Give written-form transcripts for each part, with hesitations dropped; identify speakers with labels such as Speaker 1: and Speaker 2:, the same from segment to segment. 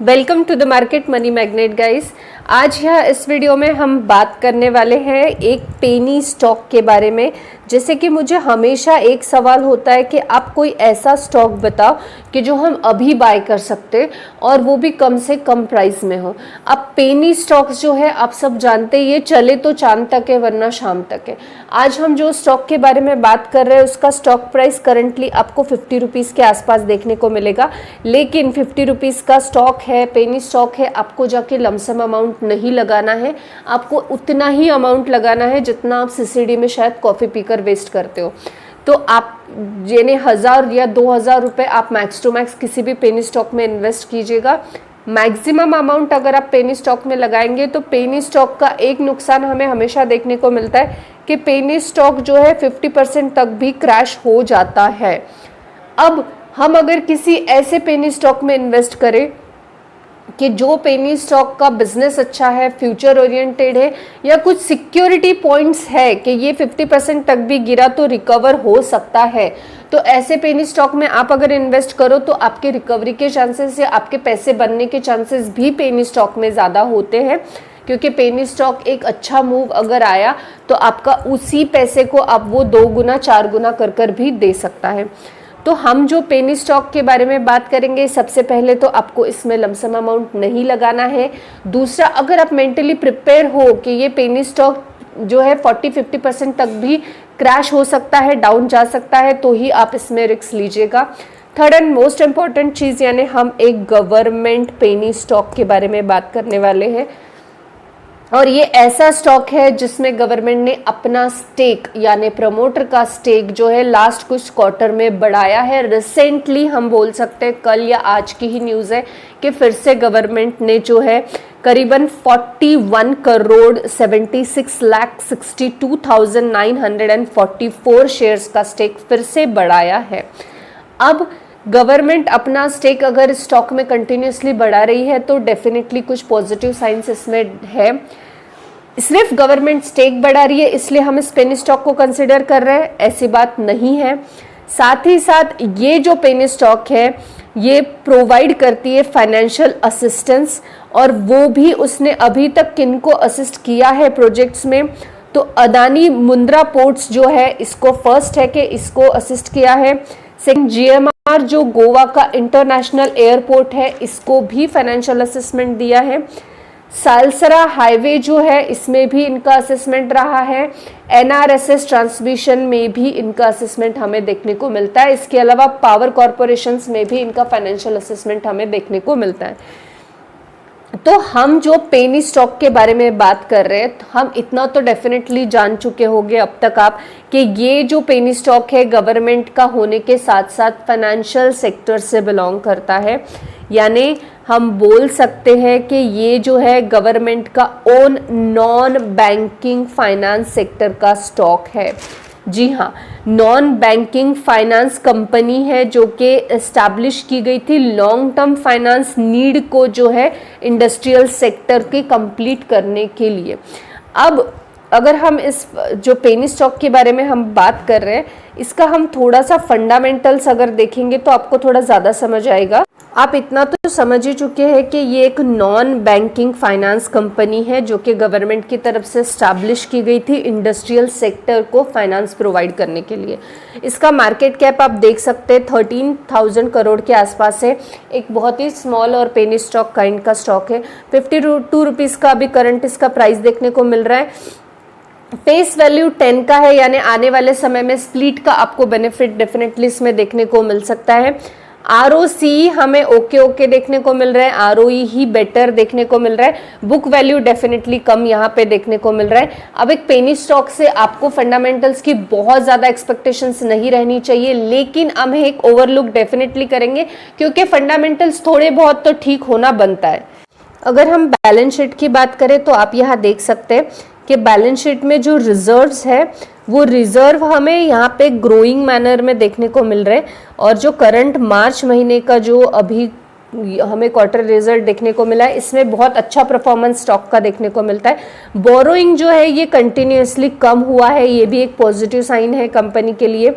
Speaker 1: Welcome to the market money magnet guys. आज इस video में हम बात करने वाले हैं एक पेनी स्टॉक के बारे में। जैसे कि मुझे हमेशा एक सवाल होता है कि आप कोई ऐसा स्टॉक बताओ कि जो हम अभी बाय कर सकते और वो भी कम से कम प्राइस में हो। अब पेनी स्टॉक्स जो है आप सब जानते हैं, ये चले तो चांद तक है वरना शाम तक है। आज हम जो स्टॉक के बारे में बात कर रहे हैं उसका स्टॉक प्राइस करंटली आपको 50 रुपीज़ के आसपास देखने को मिलेगा, लेकिन 50 रुपीज़ का स्टॉक है, पेनी स्टॉक है, आपको जाके लमसम अमाउंट नहीं लगाना है। आपको उतना ही अमाउंट लगाना है जितना आप सीसीडी में शायद कॉफ़ी पीकर वेस्ट करते हो। तो आप यानी 1000 या 2000 रुपये आप मैक्स टू मैक्स किसी भी पेनी स्टॉक में इन्वेस्ट कीजिएगा। मैक्सिमम अमाउंट अगर आप पेनी स्टॉक में लगाएंगे तो पेनी स्टॉक का एक नुकसान हमें हमेशा देखने को मिलता है कि पेनी स्टॉक जो है 50% तक भी क्रैश हो जाता है। अब हम अगर किसी ऐसे पेनी स्टॉक में इन्वेस्ट करें कि जो पेनी स्टॉक का बिजनेस अच्छा है, फ्यूचर ओरिएंटेड है, या कुछ सिक्योरिटी पॉइंट्स है कि ये 50% तक भी गिरा तो रिकवर हो सकता है, तो ऐसे पेनी स्टॉक में आप अगर इन्वेस्ट करो तो आपके रिकवरी के चांसेस या आपके पैसे बनने के चांसेस भी पेनी स्टॉक में ज़्यादा होते हैं। क्योंकि पेनी स्टॉक एक अच्छा मूव अगर आया तो आपका उसी पैसे को आप वो 2 गुना 4 गुना कर भी दे सकता है। तो हम जो पेनी स्टॉक के बारे में बात करेंगे, सबसे पहले तो आपको इसमें लमसम अमाउंट नहीं लगाना है। दूसरा, अगर आप मेंटली प्रिपेयर हो कि ये पेनी स्टॉक जो है 40-50% तक भी क्रैश हो सकता है, डाउन जा सकता है, तो ही आप इसमें रिस्क लीजिएगा। थर्ड एंड मोस्ट इम्पॉर्टेंट चीज़ यानी हम एक गवर्नमेंट पेनी स्टॉक के बारे में बात करने वाले हैं, और ये ऐसा स्टॉक है जिसमें गवर्नमेंट ने अपना स्टेक यानी प्रमोटर का स्टेक जो है लास्ट कुछ क्वार्टर में बढ़ाया है। रिसेंटली हम बोल सकते हैं, कल या आज की ही न्यूज़ है कि फिर से गवर्नमेंट ने जो है करीबन 41 करोड़ 76,62,944 शेयर्स का स्टेक फिर से बढ़ाया है। अब गवर्नमेंट अपना स्टेक अगर स्टॉक में कंटिन्यूसली बढ़ा रही है तो डेफिनेटली कुछ पॉजिटिव साइंस इसमें है। सिर्फ गवर्नमेंट स्टेक बढ़ा रही है इसलिए हम इस पेनी स्टॉक को कंसिडर कर रहे हैं, ऐसी बात नहीं है। साथ ही साथ ये जो पेनी स्टॉक है ये प्रोवाइड करती है फाइनेंशियल असिस्टेंस, और वो भी उसने अभी तक किनको असिस्ट किया है प्रोजेक्ट्स में, तो अदानी मुंद्रा पोर्ट्स जो है इसको फर्स्ट है कि इसको असिस्ट किया है। सेकंड, GMR जो गोवा का इंटरनेशनल एयरपोर्ट है इसको भी फाइनेंशियल असेसमेंट दिया है। सालसरा हाईवे जो है इसमें भी इनका असेसमेंट रहा है। NRSS ट्रांसमिशन में भी इनका असेसमेंट हमें देखने को मिलता है। इसके अलावा पावर कॉरपोरेशंस में भी इनका फाइनेंशियल असेसमेंट हमें देखने को मिलता है। तो हम जो पेनी स्टॉक के बारे में बात कर रहे हैं, हम इतना तो डेफिनेटली जान चुके होंगे अब तक आप कि ये जो पेनी स्टॉक है गवर्नमेंट का होने के साथ साथ फाइनेंशियल सेक्टर से बिलोंग करता है। यानी हम बोल सकते हैं कि ये जो है गवर्नमेंट का own non banking finance sector का स्टॉक है। जी हाँ, नॉन बैंकिंग फाइनेंस कंपनी है जो कि एस्टैब्लिश की गई थी लॉन्ग टर्म फाइनेंस नीड को जो है इंडस्ट्रियल सेक्टर के कंप्लीट करने के लिए। अब अगर हम इस जो पेनी स्टॉक के बारे में हम बात कर रहे हैं, इसका हम थोड़ा सा फंडामेंटल्स अगर देखेंगे तो आपको थोड़ा ज़्यादा समझ आएगा। आप इतना तो समझ ही चुके हैं कि ये एक नॉन बैंकिंग फाइनेंस कंपनी है जो कि गवर्नमेंट की तरफ से स्टैब्लिश की गई थी इंडस्ट्रियल सेक्टर को फाइनेंस प्रोवाइड करने के लिए। इसका मार्केट कैप आप देख सकते हैं 13,000 करोड़ के आसपास है। एक बहुत ही स्मॉल और पेनी स्टॉक काइंड का स्टॉक है। 52 रुपीज़ का अभी करंट इसका प्राइस देखने को मिल रहा है। फेस वैल्यू 10 का है, यानी आने वाले समय में स्प्लिट का आपको बेनिफिट डेफिनेटली इसमें देखने को मिल सकता है। ROC हमें ओके देखने को मिल रहा है, ROE ही बेटर देखने को मिल रहा है। बुक वैल्यू डेफिनेटली कम यहाँ पे देखने को मिल रहा है। अब एक पेनी स्टॉक से आपको फंडामेंटल्स की बहुत ज़्यादा एक्सपेक्टेशंस नहीं रहनी चाहिए, लेकिन हम एक ओवरलुक डेफिनेटली करेंगे क्योंकि फंडामेंटल्स थोड़े बहुत तो ठीक होना बनता है। अगर हम बैलेंस शीट की बात करें तो आप यहाँ देख सकते हैं कि बैलेंस शीट में जो रिजर्व्स है वो रिजर्व हमें यहाँ पे ग्रोइंग मैनर में देखने को मिल रहे हैं, और जो करंट मार्च महीने का जो अभी हमें क्वार्टर रिजल्ट देखने को मिला है इसमें बहुत अच्छा परफॉर्मेंस स्टॉक का देखने को मिलता है। बोरोइंग जो है ये कंटिन्यूसली कम हुआ है, ये भी एक पॉजिटिव साइन है कंपनी के लिए।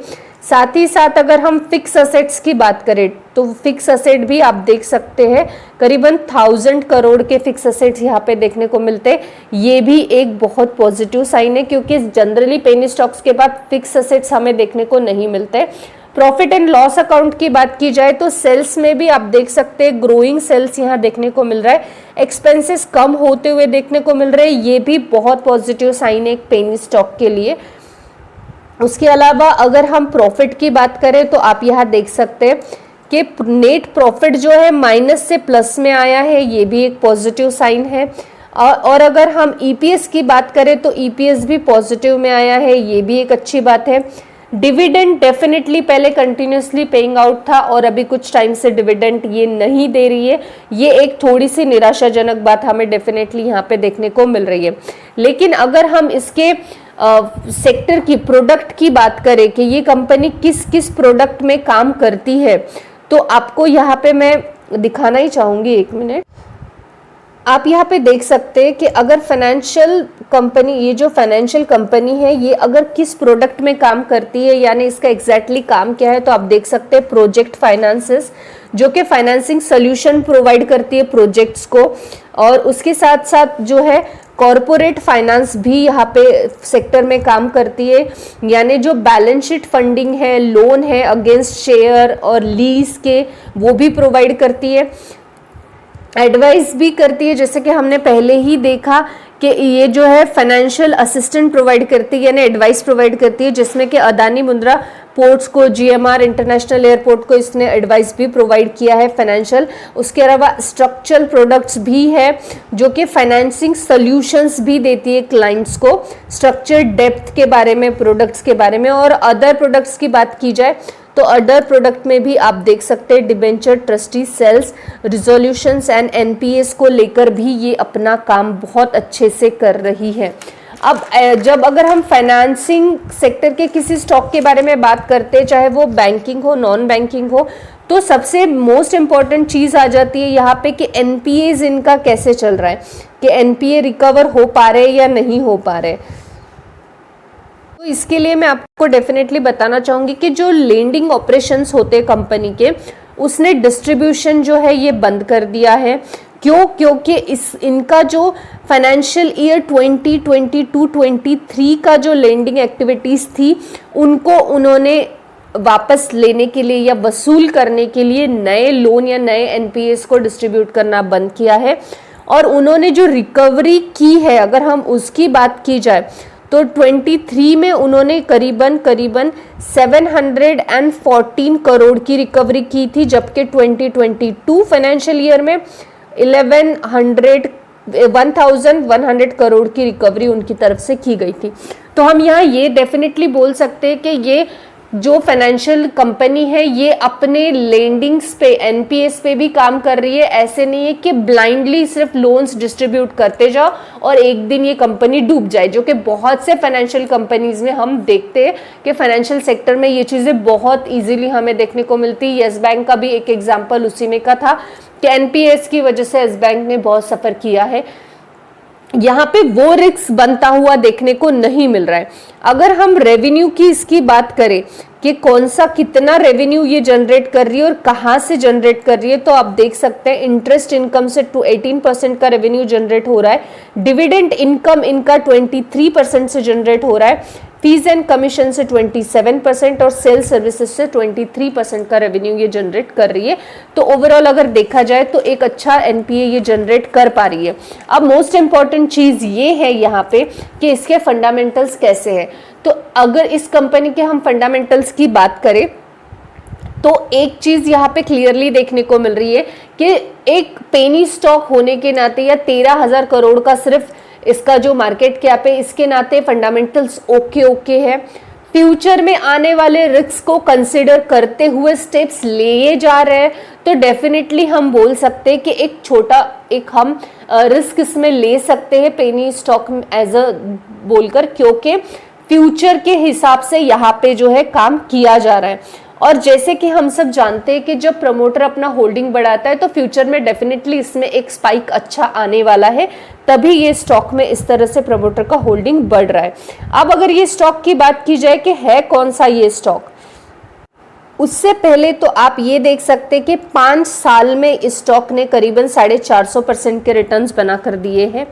Speaker 1: साथ ही साथ अगर हम फिक्स असेट्स की बात करें तो फिक्स असेट भी आप देख सकते हैं करीबन 1000 करोड़ के फिक्स असेट्स यहाँ पे देखने को मिलते हैं। ये भी एक बहुत पॉजिटिव साइन है क्योंकि जनरली पेनी स्टॉक्स के बाद फिक्स असेट्स हमें देखने को नहीं मिलते। प्रॉफिट एंड लॉस अकाउंट की बात की जाए तो सेल्स में भी आप देख सकते हैं ग्रोइंग सेल्स यहाँ देखने को मिल रहा है, एक्सपेंसेस कम होते हुए देखने को मिल रहे हैं। ये भी बहुत पॉजिटिव साइन है एक पेनी स्टॉक के लिए। उसके अलावा अगर हम प्रॉफिट की बात करें तो आप यहाँ देख सकते हैं कि नेट प्रॉफिट जो है माइनस से प्लस में आया है, ये भी एक पॉजिटिव साइन है। और अगर हम ईपीएस की बात करें तो ईपीएस भी पॉजिटिव में आया है, ये भी एक अच्छी बात है। डिविडेंड डेफिनेटली पहले कंटिन्यूसली पेइंग आउट था और अभी कुछ टाइम से डिविडेंड ये नहीं दे रही है, ये एक थोड़ी सी निराशाजनक बात हमें डेफिनेटली यहाँ पे देखने को मिल रही है। लेकिन अगर हम इसके सेक्टर की प्रोडक्ट की बात करें कि ये कंपनी किस किस प्रोडक्ट में काम करती है तो आपको यहाँ पे मैं दिखाना ही चाहूँगी, 1 मिनट। आप यहाँ पे देख सकते हैं कि अगर फाइनेंशियल कंपनी, ये जो फाइनेंशियल कंपनी है ये अगर किस प्रोडक्ट में काम करती है यानी इसका एग्जैक्टली काम क्या है तो आप देख सकते हैं प्रोजेक्ट फाइनेंसेस, जो कि फाइनेंसिंग सोल्यूशन प्रोवाइड करती है प्रोजेक्ट्स को। और उसके साथ साथ जो है कॉरपोरेट फाइनेंस भी यहाँ पे सेक्टर में काम करती है, यानी जो बैलेंस शीट फंडिंग है, लोन है अगेंस्ट शेयर और लीज के, वो भी प्रोवाइड करती है। एडवाइस भी करती है, जैसे कि हमने पहले ही देखा कि ये जो है फाइनेंशियल असिस्टेंट प्रोवाइड करती है यानी एडवाइस प्रोवाइड करती है, जिसमें कि अदानी मुंद्रा पोर्ट्स को, जीएमआर इंटरनेशनल एयरपोर्ट को इसने एडवाइस भी प्रोवाइड किया है फाइनेंशियल। उसके अलावा स्ट्रक्चरल प्रोडक्ट्स भी है जो कि फाइनेंसिंग सॉल्यूशंस भी देती है क्लाइंट्स को, स्ट्रक्चर डेप्थ के बारे में, प्रोडक्ट्स के बारे में। और अदर प्रोडक्ट्स की बात की जाए तो अदर प्रोडक्ट में भी आप देख सकते हैं debenture, trustee sales, resolutions and NPS को लेकर भी ये अपना काम बहुत अच्छे से कर रही है। अब जब अगर हम फाइनेंसिंग सेक्टर के किसी स्टॉक के बारे में बात करते हैं, चाहे वो बैंकिंग हो, नॉन बैंकिंग हो, तो सबसे मोस्ट इम्पॉर्टेंट चीज़ आ जाती है यहाँ पे कि एनपीएज इनका कैसे चल रहा है, कि एनपीए रिकवर हो पा रहे या नहीं हो पा रहे। तो इसके लिए मैं आपको डेफिनेटली बताना चाहूँगी कि जो लेंडिंग ऑपरेशंस होते हैं कंपनी के, उसने डिस्ट्रीब्यूशन जो है ये बंद कर दिया है। क्यों? क्योंकि इनका जो फाइनेंशियल ईयर 2022-23 का जो लेंडिंग एक्टिविटीज़ थी उनको उन्होंने वापस लेने के लिए या वसूल करने के लिए नए लोन या नए एनपीएस को डिस्ट्रीब्यूट करना बंद किया है। और उन्होंने जो रिकवरी की है, अगर हम उसकी बात की जाए तो 23 में उन्होंने करीबन 714 करोड़ की रिकवरी की थी, जबकि 2022 फाइनेंशियल ईयर में 1100 करोड़ की रिकवरी उनकी तरफ से की गई थी। तो हम यहाँ ये डेफिनेटली बोल सकते हैं कि ये जो फाइनेंशियल कंपनी है ये अपने लेंडिंग्स पे, एनपीएस पे भी काम कर रही है। ऐसे नहीं है कि ब्लाइंडली सिर्फ लोन्स डिस्ट्रीब्यूट करते जाओ और एक दिन ये कंपनी डूब जाए, जो कि बहुत से फाइनेंशियल कंपनीज में हम देखते हैं कि फाइनेंशियल सेक्टर में ये चीज़ें बहुत इजीली हमें देखने को मिलती है। येस बैंक का भी एक एग्जाम्पल उसी में का था कि एनपीएस की वजह से येस बैंक ने बहुत सफ़र किया है। यहाँ पे वो रिस्क बनता हुआ देखने को नहीं मिल रहा है। अगर हम रेवेन्यू की इसकी बात करें कि कौन सा कितना रेवेन्यू ये जनरेट कर रही है और कहाँ से जनरेट कर रही है, तो आप देख सकते हैं इंटरेस्ट इनकम से 18% का रेवेन्यू जनरेट हो रहा है, डिविडेंड इनकम इनका 23% से जनरेट हो रहा है, फीस एंड कमीशन से 27% और सेल सर्विसेज से 23% का रेवेन्यू ये जनरेट कर रही है। तो ओवरऑल अगर देखा जाए तो एक अच्छा एनपीए ये जनरेट कर पा रही है। अब मोस्ट इंपॉर्टेंट चीज़ ये है यहाँ पे कि इसके फंडामेंटल्स कैसे हैं। तो अगर इस कंपनी के हम फंडामेंटल्स की बात करें तो एक चीज़ यहाँ पे क्लियरली देखने को मिल रही है कि एक पेनी स्टॉक होने के नाते या 13,000 करोड़ का सिर्फ इसका जो मार्केट कैप है, इसके नाते फंडामेंटल्स ओके है। फ्यूचर में आने वाले रिस्क को कंसिडर करते हुए स्टेप्स लिए जा रहे हैं, तो डेफिनेटली हम बोल सकते हैं कि एक छोटा हम रिस्क इसमें ले सकते हैं पेनी स्टॉक एज अ बोलकर, क्योंकि फ्यूचर के हिसाब से यहाँ पे जो है काम किया जा रहा है। और जैसे कि हम सब जानते हैं कि जब प्रमोटर अपना होल्डिंग बढ़ाता है तो फ्यूचर में डेफिनेटली इसमें एक स्पाइक अच्छा आने वाला है, तभी ये स्टॉक में इस तरह से प्रमोटर का होल्डिंग बढ़ रहा है। अब अगर ये स्टॉक की बात की जाए कि है कौन सा ये स्टॉक, उससे पहले तो आप ये देख सकते हैं कि 5 साल में इस स्टॉक ने करीबन 450% के रिटर्न्स बना कर दिए हैं।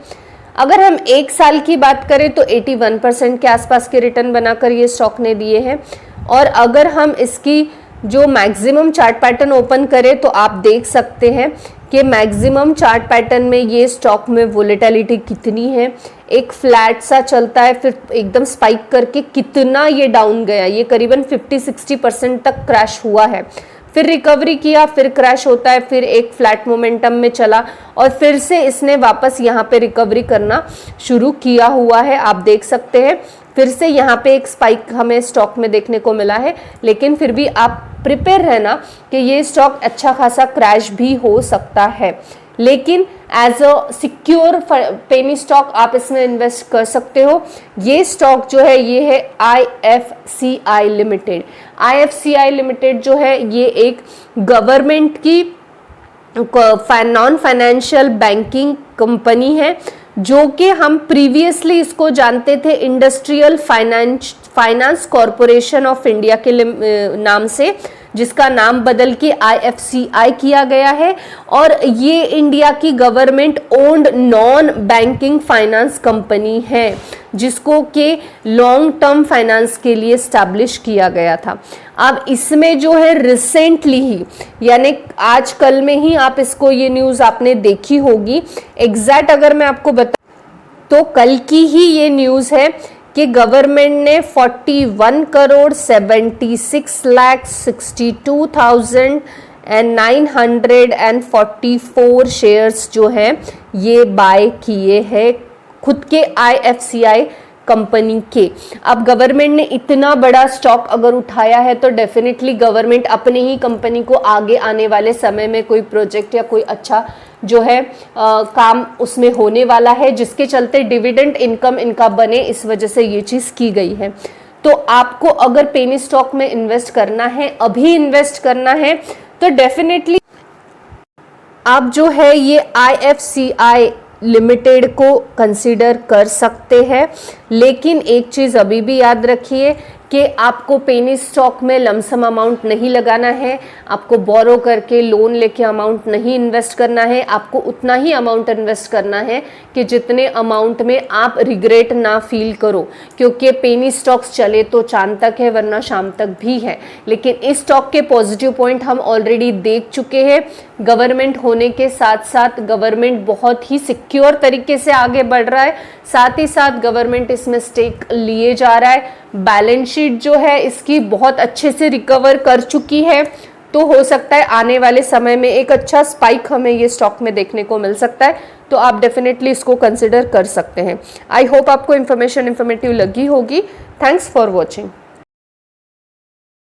Speaker 1: अगर हम 1 साल की बात करें तो 81% के आसपास के रिटर्न बनाकर ये स्टॉक ने दिए हैं। और अगर हम इसकी जो मैक्सिमम चार्ट पैटर्न ओपन करें तो आप देख सकते हैं कि मैक्सिमम चार्ट पैटर्न में ये स्टॉक में वोलेटिलिटी कितनी है। एक फ्लैट सा चलता है, फिर एकदम स्पाइक करके कितना ये डाउन गया, ये करीबन 50-60% तक क्रैश हुआ है, फिर रिकवरी किया, फिर क्रैश होता है, फिर एक फ्लैट मोमेंटम में चला और फिर से इसने वापस यहाँ पे रिकवरी करना शुरू किया हुआ है। आप देख सकते हैं फिर से यहाँ पे एक स्पाइक हमें स्टॉक में देखने को मिला है, लेकिन फिर भी आप प्रिपेयर रहना कि ये स्टॉक अच्छा खासा क्रैश भी हो सकता है, लेकिन as a secure penny stock आप इसमें इन्वेस्ट कर सकते हो। ये स्टॉक जो है ये है IFCI लिमिटेड। IFCI लिमिटेड जो है ये एक गवर्नमेंट की नॉन फाइनेंशियल बैंकिंग कंपनी है, जो कि हम प्रीवियसली इसको जानते थे industrial finance corporation of India के नाम से, जिसका नाम बदल के IFCI किया गया है। और ये इंडिया की government owned non banking finance company है, जिसको के लॉन्ग टर्म फाइनेंस के लिए स्टैब्लिश किया गया था। अब इसमें जो है रिसेंटली ही, यानी आज कल में ही आप इसको ये न्यूज़ आपने देखी होगी, एग्जैक्ट अगर मैं आपको बता तो कल की ही ये न्यूज़ है कि गवर्नमेंट ने 41,76,62,944 शेयर्स जो हैं ये बाय किए हैं खुद के IFCI कंपनी के। अब गवर्नमेंट ने इतना बड़ा स्टॉक अगर उठाया है तो डेफिनेटली गवर्नमेंट अपने ही कंपनी को आगे आने वाले समय में कोई प्रोजेक्ट या कोई अच्छा जो है काम उसमें होने वाला है, जिसके चलते डिविडेंड इनकम इनका बने, इस वजह से ये चीज़ की गई है। तो आपको अगर पेनी स्टॉक में इन्वेस्ट करना है, अभी इन्वेस्ट करना है, तो डेफिनेटली आप जो है ये IFCI लिमिटेड को कंसीडर कर सकते हैं। लेकिन एक चीज़ अभी भी याद रखिए कि आपको पेनी स्टॉक में लमसम अमाउंट नहीं लगाना है, आपको बोरो करके लोन लेके अमाउंट नहीं इन्वेस्ट करना है, आपको उतना ही अमाउंट इन्वेस्ट करना है कि जितने अमाउंट में आप रिग्रेट ना फील करो, क्योंकि पेनी स्टॉक्स चले तो चांद तक है वरना शाम तक भी है। लेकिन इस स्टॉक के पॉजिटिव पॉइंट हम ऑलरेडी देख चुके हैं। गवर्नमेंट होने के साथ साथ गवर्नमेंट बहुत ही सिक्योर तरीके से आगे बढ़ रहा है, साथ ही साथ गवर्नमेंट इसमें स्टेक लिए जा रहा है। बैलेंस शीट जो है इसकी बहुत अच्छे से रिकवर कर चुकी है, तो हो सकता है आने वाले समय में एक अच्छा स्पाइक हमें ये स्टॉक में देखने को मिल सकता है, तो आप डेफिनेटली इसको कंसिडर कर सकते हैं। आई होप आपको इन्फॉर्मेटिव लगी होगी। Thanks for watching.